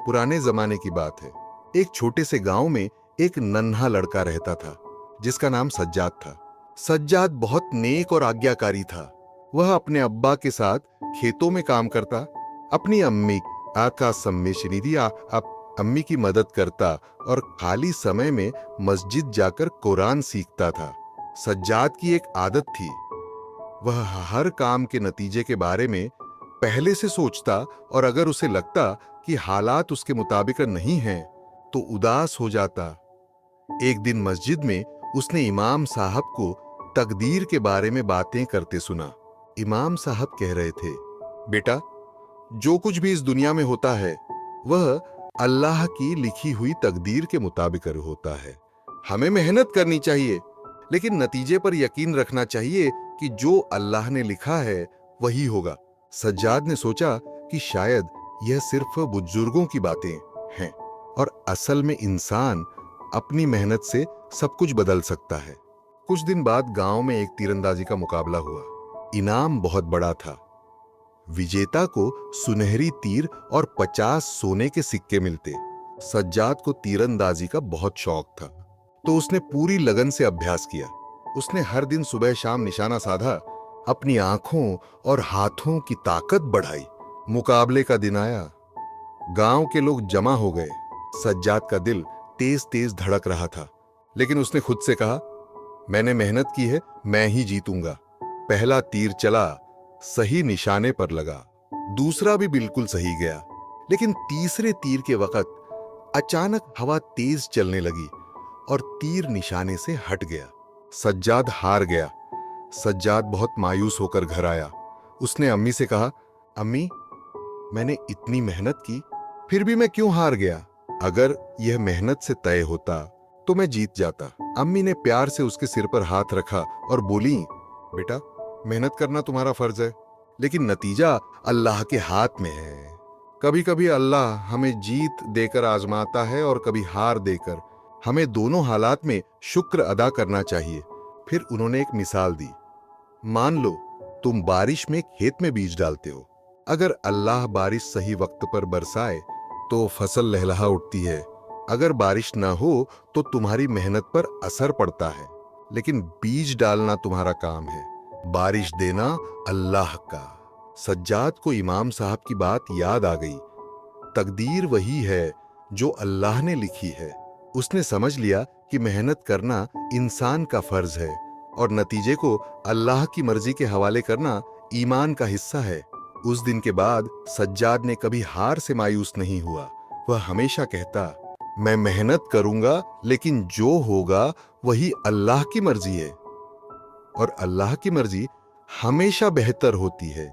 पुराने जमाने की बात है। एक छोटे से गांव में एक नन्हा लड़का रहता था जिसका नाम सज्जाद था। सज्जाद बहुत नेक और आज्ञाकारी था। वह अपने अब्बा के साथ खेतों में काम करता, अपनी अम्मी आका सम्मेशनिधि अम्मी की मदद करता और खाली समय में मस्जिद जाकर कुरान सीखता था। सज्जाद की एक आदत थी, वह हर काम के नतीजे के बारे में पहले से सोचता और अगर उसे लगता कि हालात उसके मुताबिक नहीं हैं तो उदास हो जाता। एक दिन मस्जिद में उसने इमाम साहब को तकदीर के बारे में बातें करते सुना। इमाम साहब कह रहे थे, बेटा, जो कुछ भी इस दुनिया में होता है वह अल्लाह की लिखी हुई तकदीर के मुताबिक होता है। हमें मेहनत करनी चाहिए लेकिन नतीजे पर यकीन रखना चाहिए कि जो अल्लाह ने लिखा है वही होगा। सज्जाद ने सोचा कि शायद यह सिर्फ बुजुर्गों की बातें हैं और असल में इंसान अपनी मेहनत से सब कुछ बदल सकता है। कुछ दिन बाद गांव में एक तीरंदाजी का मुकाबला हुआ। इनाम बहुत बड़ा था। विजेता को सुनहरी तीर और 50 सोने के सिक्के मिलते। सज्जाद को तीरंदाजी का बहुत शौक था तो उसने पूरी लगन से अभ्यास किया। उसने हर दिन सुबह शाम निशाना साधा, अपनी आंखों और हाथों की ताकत बढ़ाई। मुकाबले का दिन आया। गांव के लोग जमा हो गए। सज्जाद का दिल तेज तेज धड़क रहा था लेकिन उसने खुद से कहा, मैंने मेहनत की है, मैं ही जीतूंगा। पहला तीर चला, सही निशाने पर लगा। दूसरा भी बिल्कुल सही गया लेकिन तीसरे तीर के वक्त अचानक हवा तेज चलने लगी और तीर निशाने से हट गया। सज्जाद हार गया। सज्जाद बहुत मायूस होकर घर आया। उसने अम्मी से कहा, अम्मी, मैंने इतनी मेहनत की फिर भी मैं क्यों हार गया? अगर यह मेहनत से तय होता तो मैं जीत जाता। अम्मी ने प्यार से उसके सिर पर हाथ रखा और बोली, बेटा, मेहनत करना तुम्हारा फर्ज है लेकिन नतीजा अल्लाह के हाथ में है। कभी कभी अल्लाह हमें जीत देकर आजमाता है और कभी हार देकर। हमें दोनों हालात में शुक्र अदा करना चाहिए। फिर उन्होंने एक मिसाल दी। मान लो तुम बारिश में खेत में बीज डालते हो। अगर अल्लाह बारिश सही वक्त पर बरसाए तो फसल लहलहा उठती है। अगर बारिश न हो तो तुम्हारी मेहनत पर असर पड़ता है लेकिन बीज डालना तुम्हारा काम है, बारिश देना अल्लाह का। सज्जाद को इमाम साहब की बात याद आ गई। तकदीर वही है जो अल्लाह ने लिखी है। उसने समझ लिया कि मेहनत करना इंसान का फर्ज है और नतीजे को अल्लाह की मर्जी के हवाले करना ईमान का हिस्सा है। उस दिन के बाद सज्जाद ने कभी हार से मायूस नहीं हुआ। वह हमेशा कहता, मैं मेहनत करूंगा लेकिन जो होगा वही अल्लाह की मर्जी है और अल्लाह की मर्जी हमेशा बेहतर होती है।